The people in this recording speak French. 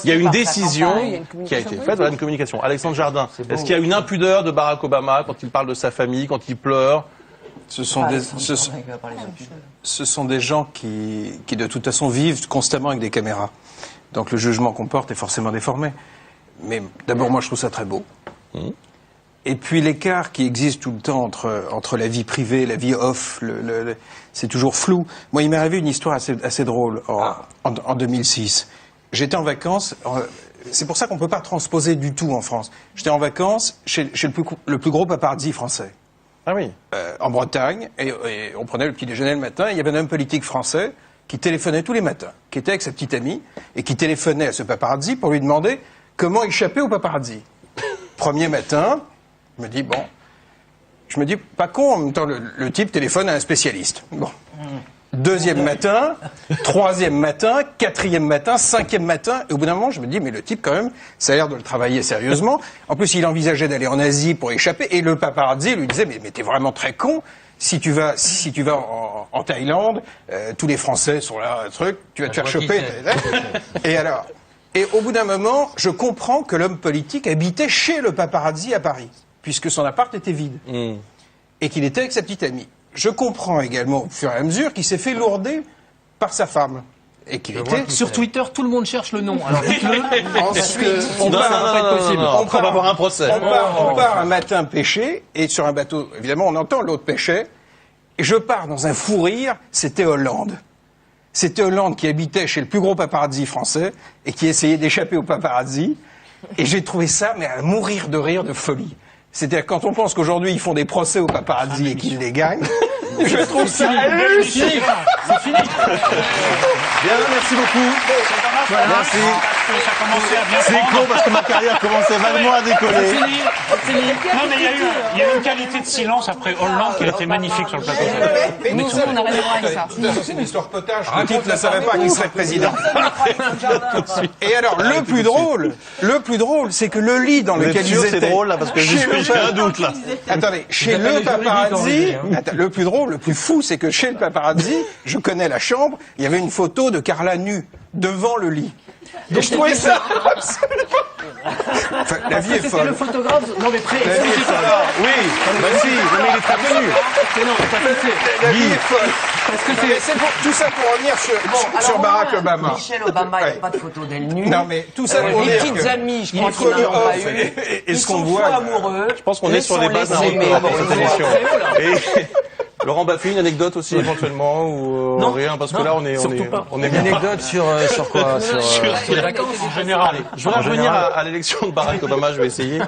il y a une décision qui a été faite, voilà, une communication. Alexandre Jardin, est-ce qu'il y a une impudeur de Barack Obama quand il parle de sa famille, quand il pleure? Ce sont des gens qui, de toute façon, vivent constamment avec des caméras. Donc le jugement qu'on porte est forcément déformé. Mais d'abord, moi, je trouve ça très beau. Et puis l'écart qui existe tout le temps entre la vie privée, la vie off, c'est toujours flou. Moi, il m'est arrivé une histoire assez drôle en 2006. J'étais en vacances, c'est pour ça qu'on ne peut pas transposer du tout en France. J'étais en vacances chez le plus gros paparazzi français. Ah oui. En Bretagne, et on prenait le petit déjeuner le matin, et il y avait un homme politique français qui téléphonait tous les matins, qui était avec sa petite amie, et qui téléphonait à ce paparazzi pour lui demander comment échapper au paparazzi. Premier matin, je me dis, pas con, en même temps, le type téléphone à un spécialiste. Bon. Deuxième matin, troisième matin, quatrième matin, cinquième matin, et au bout d'un moment, je me dis, mais le type, quand même, ça a l'air de le travailler sérieusement. En plus, il envisageait d'aller en Asie pour échapper, et le paparazzi lui disait, mais t'es vraiment très con, si tu vas en Thaïlande, tous les Français sont là, tu vas te faire choper. Et au bout d'un moment, je comprends que l'homme politique habitait chez le paparazzi à Paris, puisque son appart était vide, et qu'il était avec sa petite amie. Je comprends également, au fur et à mesure, qu'il s'est fait lourder par sa femme. Et qu'il était... Sur Twitter, tout le monde cherche le nom. Alors dites-le. Ensuite, on va avoir un procès. On part un matin pêcher, et sur un bateau, évidemment, on entend l'autre pêchait, et je pars dans un fou rire, c'était Hollande. C'était Hollande qui habitait chez le plus gros paparazzi français, et qui essayait d'échapper au paparazzi, et j'ai trouvé ça, mais à mourir de rire de folie. C'est-à-dire, quand on pense qu'aujourd'hui, ils font des procès aux paparazzi et qu'ils les gagnent, je trouve ça hallucinant. C'est fini. Bien, merci beaucoup. Voilà. Merci. Ça commençait à bien C'est con parce que ma carrière commençait vaguement à décoller. C'est fini. Non, mais il y a eu une qualité de silence après Hollande qui a été magnifique sur le plateau. Nous, on n'a rien à voir avec ça. C'est une histoire potage. Le type ne savait pas qui serait président. Et alors, le plus drôle, c'est que le lit dans lequel ils étaient... C'est drôle, là, parce que j'ai un doute, là. Attendez, chez le paparazzi, le plus drôle, le plus fou, c'est que chez le paparazzi, je connais la chambre, il y avait une photo de Carla nue devant le lit. Et je trouvais ça absolument... Enfin, la vie est folle. Le photographe, non mais La vie est folle. Oui, bah si, mais il est très connu. La vie est folle. Parce que c'est tout ça pour revenir sur Barack Obama. Michelle Obama, il n'y a pas de photo d'elle nue. Non mais tout ça pour les dire petites que... amies, je crois qu'ils n'en ont pas eu. Et ce qu'on Ils voit... sont fous amoureux. Je pense qu'on est sur les bases d'un record dans cette émission. Et Laurent Baffy, une anecdote aussi éventuellement ou non, rien parce que là on est Une anecdote sur quoi? Sur les vacances en général. Je voudrais revenir à l'élection de Barack Obama, je vais essayer.